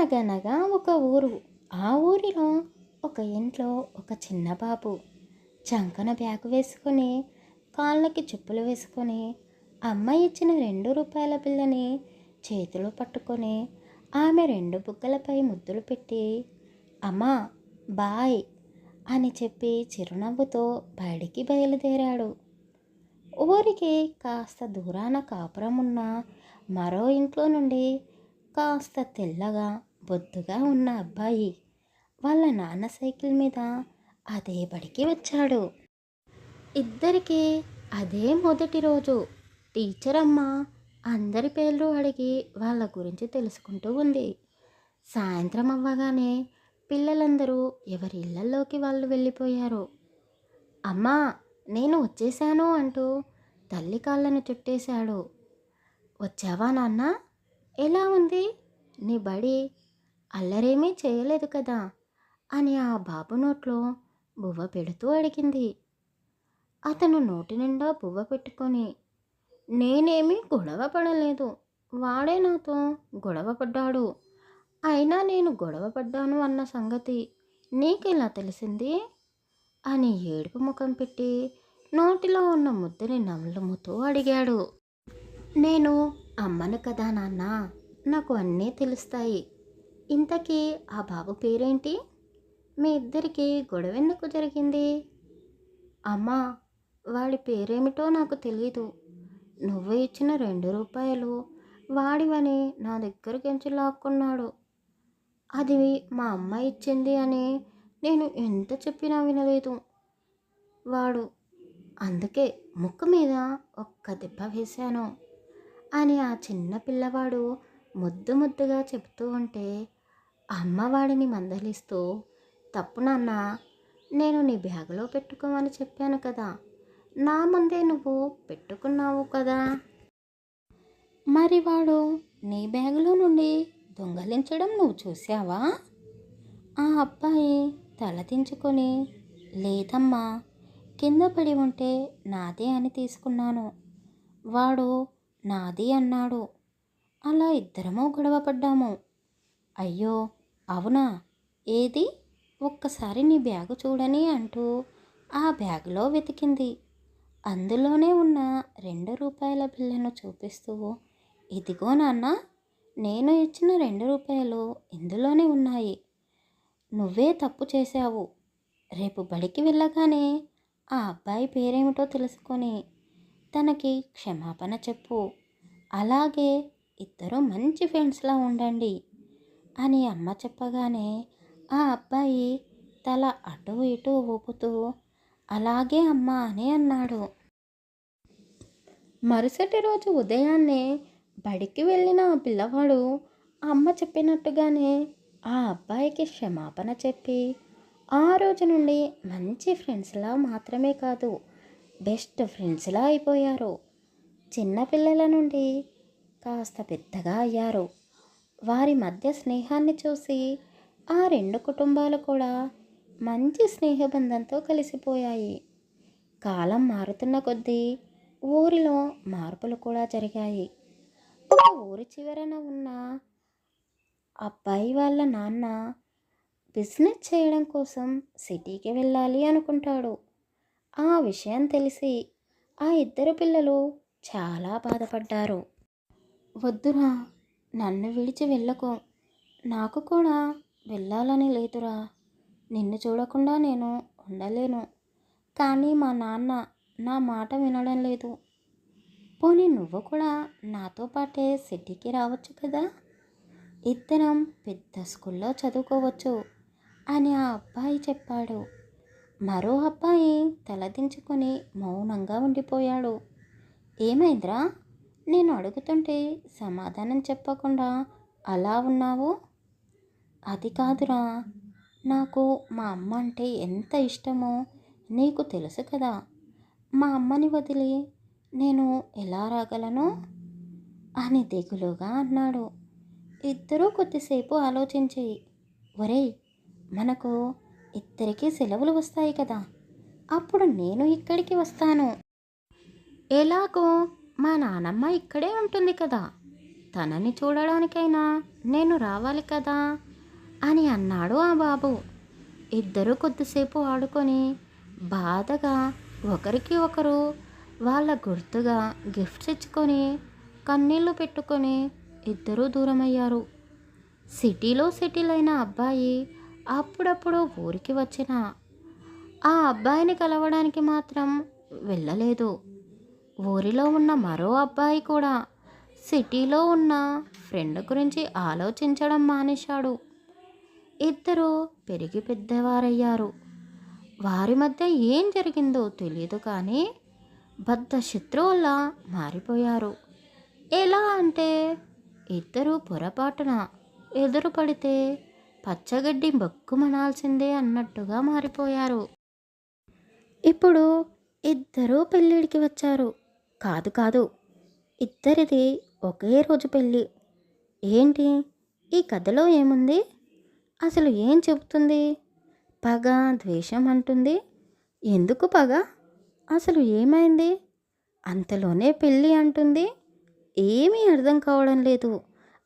అనగనగా ఒక ఊరు. ఆ ఊరిలో ఒక ఇంట్లో ఒక చిన్న బాబు చంకన బ్యాగు వేసుకొని, కాళ్ళకి చెప్పులు వేసుకొని, అమ్మ ఇచ్చిన ₹2 బిళ్ళని చేతిలో పట్టుకొని, ఆమె 2 బుగ్గలపై ముద్దులు పెట్టి, అమ్మా బాయ్ అని చెప్పి చిరునవ్వుతో బడికి బయలుదేరాడు. ఊరికి కాస్త దూరాన కాపురం ఉన్న మరో ఇంట్లో నుండి కాస్త తెల్లగా బొద్దుగా ఉన్న అబ్బాయి వాళ్ళ నాన్న సైకిల్ మీద అదే బడికి వచ్చాడు. ఇద్దరికీ అదే మొదటి రోజు. టీచర్ అమ్మ అందరి పేర్లు అడిగి వాళ్ళ గురించి తెలుసుకుంటూ ఉంది. సాయంత్రం అవ్వగానే పిల్లలందరూ ఎవరి ఇళ్లలోకి వాళ్ళు వెళ్ళిపోయారు. అమ్మా నేను వచ్చేశాను అంటూ తల్లి కాళ్ళను చుట్టేశాడు. వచ్చావా నాన్న? ఎలా ఉంది? నీ బడి అల్లరేమీ చేయలేదు కదా అని ఆ బాబు నోట్లో బువ్వ పెడుతూ అడిగింది. అతను నోటి నిండా బువ్వ పెట్టుకొని, నేనేమీ గొడవ పడలేదు, వాడే నాతో గొడవ పడ్డాడు. అయినా నేను గొడవ పడ్డాను అన్న సంగతి నీకెలా తెలిసింది అని ఏడుపు ముఖం పెట్టి నోటిలో ఉన్న ముద్దని నవ్వుతూ అడిగాడు. నేను అమ్మను కదా నాన్న, నాకు అన్నీ తెలుస్తాయి. ఇంతకీ ఆ బాబు పేరేంటి? మీ ఇద్దరికి గొడవ ఎందుకు జరిగింది? అమ్మా వాడి పేరేమిటో నాకు తెలీదు. నువ్వు ఇచ్చిన ₹2 వాడివని నా దగ్గరకించి లాక్కున్నాడు. అది మా అమ్మ ఇచ్చింది అని నేను ఎంత చెప్పినా వినలేదు వాడు. అందుకే ముక్కు మీద ఒక్క దెబ్బ వేశాను అని ఆ చిన్న పిల్లవాడు ముద్దు ముద్దుగా చెప్తూ ఉంటే అమ్మవాడిని మందలిస్తూ, తప్పు నాన్న, నేను నీ బ్యాగులో పెట్టుకోమని చెప్పాను కదా, నా ముందే నువ్వు పెట్టుకున్నావు కదా, మరి వాడు నీ బ్యాగులో నుండి దొంగలించడం నువ్వు చూసావా? ఆ అబ్బాయి తలదించుకొని, లేదమ్మా, కింద పడి ఉంటే నాదే అని తీసుకున్నాను, వాడు నాది అన్నాడు, అలా ఇద్దరము గొడవ పడ్డాము. అయ్యో అవునా, ఏది ఒక్కసారి నీ బ్యాగు చూడని అంటూ ఆ బ్యాగులో వెతికింది. అందులోనే ఉన్న ₹2 బిళ్ళను చూపిస్తూ, ఇదిగో నాన్న, నేను ఇచ్చిన ₹2 ఇందులోనే ఉన్నాయి. నువ్వే తప్పు చేశావు. రేపు బడికి వెళ్ళగానే ఆ అబ్బాయి పేరేమిటో తెలుసుకొని తనకి క్షమాపణ చెప్పు. అలాగే ఇద్దరు మంచి ఫ్రెండ్స్లా ఉండండి అని అమ్మ చెప్పగానే ఆ అబ్బాయి తల అటు ఇటు ఊపుతూ అలాగే అమ్మ అని అన్నాడు. మరుసటి రోజు ఉదయాన్నే బడికి వెళ్ళిన ఆ పిల్లవాడు అమ్మ చెప్పినట్టుగానే ఆ అబ్బాయికి క్షమాపణ చెప్పి ఆ రోజు నుండి మంచి ఫ్రెండ్స్లా మాత్రమే కాదు, బెస్ట్ ఫ్రెండ్స్లా అయిపోయారు. చిన్నపిల్లల నుండి కాస్త పెద్దగా అయ్యారు. వారి మధ్య స్నేహాన్ని చూసి ఆ 2 కుటుంబాలు కూడా మంచి స్నేహబంధంతో కలిసిపోయాయి. కాలం మారుతున్న కొద్దీ ఊరిలో మార్పులు కూడా జరిగాయి. ఒక ఊరి చివరన ఉన్న అబ్బాయి వాళ్ళ నాన్న బిజినెస్ చేయడం కోసం సిటీకి వెళ్ళాలి అనుకుంటాడు. ఆ విషయం తెలిసి ఆ ఇద్దరు పిల్లలు చాలా బాధపడ్డారు. వద్దురా, నన్ను విడిచి వెళ్ళకు, నాకు కూడా వెళ్ళాలని లేదురా, నిన్ను చూడకుండా నేను ఉండలేను, కానీ మా నాన్న నా మాట వినడం లేదు. పోనీ నువ్వు కూడా నాతో పాటే సిటీకి రావచ్చు కదా, ఇద్దరం పెద్ద స్కూల్లో చదువుకోవచ్చు అని ఆ అబ్బాయి చెప్పాడు. మరో అబ్బాయి తలదించుకొని మౌనంగా ఉండిపోయాడు. ఏమైందిరా, నేను అడుగుతుంటే సమాధానం చెప్పకుండా అలా ఉన్నావు? అది కాదురా, నాకు మా అమ్మ అంటే ఎంత ఇష్టమో నీకు తెలుసు కదా, మా అమ్మని వదిలి నేను ఎలా రాగలను అని దిగులుగా అన్నాడు. ఇద్దరూ కొద్దిసేపు ఆలోచించి, ఒరేయ్, మనకు ఇద్దరికీ సెలవులు వస్తాయి కదా, అప్పుడు నేను ఇక్కడికి వస్తాను, ఎలాగో మా నానమ్మ ఇక్కడే ఉంటుంది కదా, తనని చూడడానికైనా నేను రావాలి కదా అని అన్నాడు ఆ బాబు. ఇద్దరూ కొద్దిసేపు ఆడుకొని బాధగా ఒకరికి ఒకరు వాళ్ళ గుర్తుగా గిఫ్ట్స్ ఇచ్చుకొని కన్నీళ్లు పెట్టుకొని ఇద్దరూ దూరమయ్యారు. సిటీలో సెటిల్ అయిన అబ్బాయి అప్పుడప్పుడు ఊరికి వచ్చిన ఆ అబ్బాయిని కలవడానికి మాత్రం వెళ్ళలేదు. ఊరిలో ఉన్న మరో అబ్బాయి కూడా సిటీలో ఉన్న ఫ్రెండ్ గురించి ఆలోచించడం మానేశాడు. ఇద్దరు పెరిగి పెద్దవారయ్యారు. వారి మధ్య ఏం జరిగిందో తెలియదు కానీ బద్ధ శత్రువుల్లా మారిపోయారు. ఎలా అంటే ఇద్దరు పొరపాటున ఎదురు పడితే పచ్చగడ్డి బొక్కుమనాల్సిందే అన్నట్టుగా మారిపోయారు. ఇప్పుడు ఇద్దరూ పెళ్ళిడికి వచ్చారు. కాదు కాదు, ఇద్దరిది ఒకే రోజు పెళ్ళి. ఏంటి ఈ కథలో ఏముంది? అసలు ఏం చెబుతుంది? పగ, ద్వేషం అంటుంది. ఎందుకు పగ? అసలు ఏమైంది? అంతలోనే పెళ్ళి అంటుంది. ఏమీ అర్థం కావడం లేదు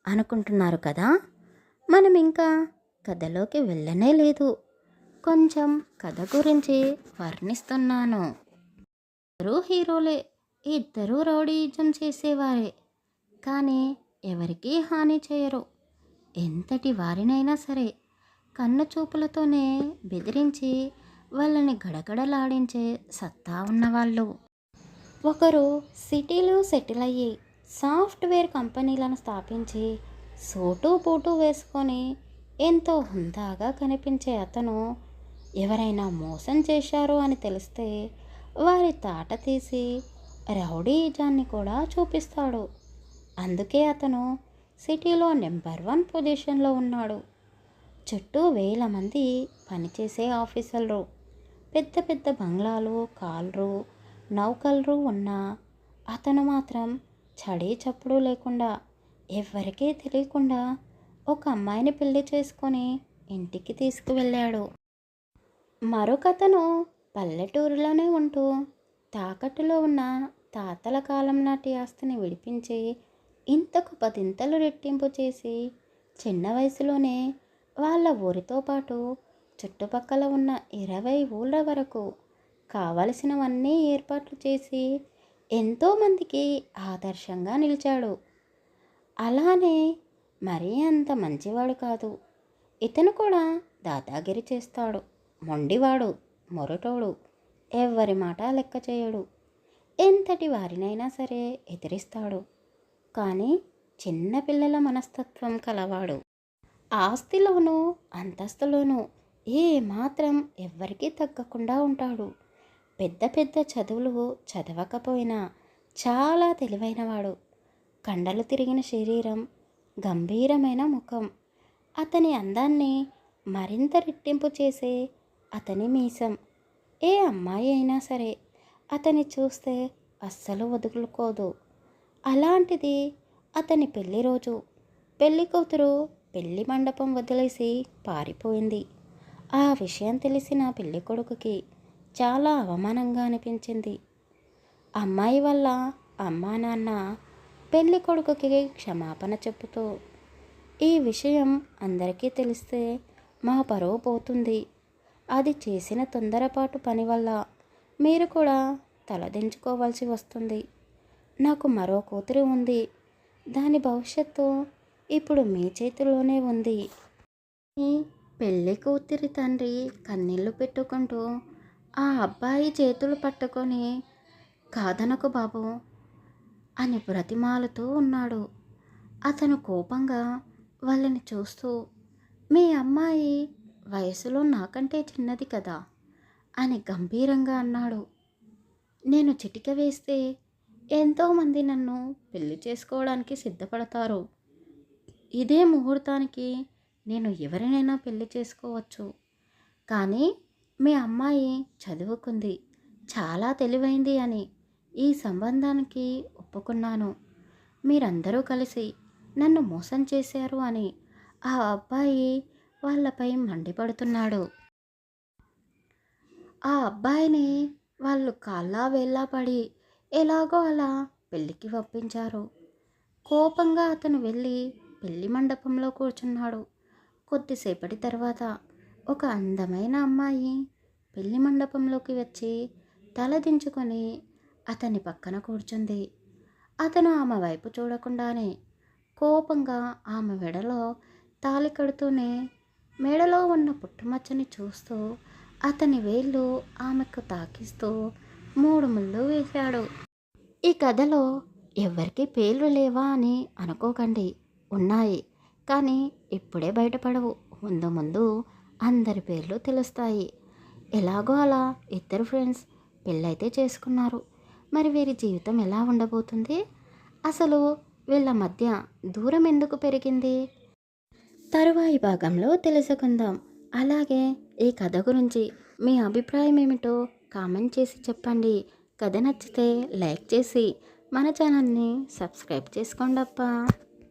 అనుకుంటున్నారు కదా. మనం ఇంకా కథలోకి వెళ్ళనే లేదు. కొంచెం కథ గురించి వర్ణిస్తున్నాను. ఇద్దరూ హీరోలే, ఇద్దరూ రౌడీయిజం చేసేవారే, కానీ ఎవరికీ హాని చేయరు. ఎంతటి వారినైనా సరే కన్ను చూపులతోనే బెదిరించి వాళ్ళని గడగడలాడించే సత్తా ఉన్నవాళ్ళు. ఒకరు సిటీలో సెటిల్ అయ్యి సాఫ్ట్వేర్ కంపెనీలను స్థాపించి సోటు బూటు వేసుకొని ఎంతో హుందాగా కనిపించే అతను ఎవరైనా మోసం చేశారు అని తెలిస్తే వారి తాట తీసి రౌడీయిజాన్ని కూడా చూపిస్తాడు. అందుకే అతను సిటీలో నెంబర్ 1 పొజిషన్లో ఉన్నాడు. చుట్టూ వేల మంది పనిచేసే ఆఫీసర్లు, పెద్ద పెద్ద బంగ్లాలు, కార్లు, నౌకర్లు ఉన్నా అతను మాత్రం చడీ చప్పుడు లేకుండా ఎవ్వరికీ తెలియకుండా ఒక అమ్మాయిని పెళ్లి చేసుకొని ఇంటికి తీసుకువెళ్ళాడు. మరొకతను పల్లెటూరులోనే ఉంటూ తాకట్టులో ఉన్న తాతల కాలం నాటి ఆస్తిని విడిపించి ఇంతకు 10 రెట్టింపు చేసి చిన్న వయసులోనే వాళ్ళ ఊరితో పాటు చుట్టుపక్కల ఉన్న 20 ఊళ్ళ వరకు కావలసినవన్నీ ఏర్పాట్లు చేసి ఎంతోమందికి ఆదర్శంగా నిలిచాడు. అలానే మరీ అంత మంచివాడు కాదు. ఇతను కూడా దాదాగిరి చేస్తాడు. మొండివాడు, మొరటోడు, ఎవ్వరి మాట లెక్క చేయడు. ఎంతటి వారినైనా సరే ఎదిరిస్తాడు. కానీ చిన్నపిల్లల మనస్తత్వం కలవాడు. ఆస్తిలోనూ అంతస్తులోనూ ఏ మాత్రం ఎవ్వరికీ తగ్గకుండా ఉంటాడు. పెద్ద పెద్ద చదువులు చదవకపోయినా చాలా తెలివైనవాడు. కండలు తిరిగిన శరీరం, గంభీరమైన ముఖం, అతని అందాన్ని మరింత రెట్టింపు చేసే అతని మీసం. ఏ అమ్మాయి అయినా సరే అతన్ని చూస్తే అస్సలు వదులుకోదు. అలాంటిది అతని పెళ్లి రోజు. పెళ్లి కూతురు పెళ్లి మండపం వదిలేసి పారిపోయింది. ఆ విషయం తెలిసిన పెళ్లి కొడుకుకి చాలా అవమానంగా అనిపించింది. అమ్మాయి వల్ల అమ్మా నాన్న పెళ్లి కొడుకుకి క్షమాపణ చెప్పుతూ, ఈ విషయం అందరికీ తెలిస్తే మా పరువు పోతుంది. అది చేసిన తొందరపాటు పని వల్ల మీరు కూడా తలదించుకోవాల్సి వస్తుంది. నాకు మరో కూతురు ఉంది. దాని భవిష్యత్తు ఇప్పుడు మీ చేతిలోనే ఉంది. ఈ పెళ్లి కూతురి తండ్రి కన్నీళ్లు పెట్టుకుంటూ ఆ అబ్బాయి చేతులు పట్టుకొని, కాదనకు బాబు అని బ్రతిమాలుతూ ఉన్నాడు. అతను కోపంగా వాళ్ళని చూస్తూ, మీ అమ్మాయి వయసులో నాకంటే చిన్నది కదా అని గంభీరంగా అన్నాడు. నేను చిటిక వేస్తే ఎంతోమంది నన్ను పెళ్లి చేసుకోవడానికి సిద్ధపడతారు. ఇదే ముహూర్తానికి నేను ఎవరినైనా పెళ్లి చేసుకోవచ్చు. కానీ మీ అమ్మాయి చదువుకుంది, చాలా తెలివైంది అని ఈ సంబంధానికి ఒప్పుకున్నాను. మీరందరూ కలిసి నన్ను మోసం చేశారు అని ఆ అబ్బాయి వాళ్ళపై మండిపడుతున్నాడు. ఆ అబ్బాయిని వాళ్ళు కాళ్ళా వేళ్ళా పడి ఎలాగో అలా పెళ్ళికి ఒప్పించారు. కోపంగా అతను వెళ్ళి పెళ్లి మండపంలో కూర్చున్నాడు. కొద్దిసేపటి తర్వాత ఒక అందమైన అమ్మాయి పెళ్లి మండపంలోకి వచ్చి తల దించుకొని అతని పక్కన కూర్చుంది. అతను ఆమె వైపు చూడకుండానే కోపంగా ఆమె మెడలో తాళి కడుతూనే మెడలో ఉన్న పుట్టుమచ్చని చూస్తూ అతని వేళ్ళు ఆమెకు తాకిస్తూ 3 ముళ్ళు వేశాడు. ఈ కథలో ఎవరికి పేర్లు లేవా అని అనుకోకండి, ఉన్నాయి. కానీ ఇప్పుడే బయటపడవు, ముందు ముందు అందరి పేర్లు తెలుస్తాయి. ఎలాగో అలా ఇద్దరు ఫ్రెండ్స్ పెళ్ళైతే చేసుకున్నారు. మరి వీరి జీవితం ఎలా ఉండబోతుంది? అసలు వీళ్ళ మధ్య దూరం ఎందుకు పెరిగింది? తరువాయి భాగంలో తెలుసుకుందాం. అలాగే ఈ కథ గురించి మీ అభిప్రాయం ఏమిటో కామెంట్ చేసి చెప్పండి. కథ నచ్చితే లైక్ చేసి మన ఛానల్ని సబ్స్క్రైబ్ చేసుకోండి అప్పా.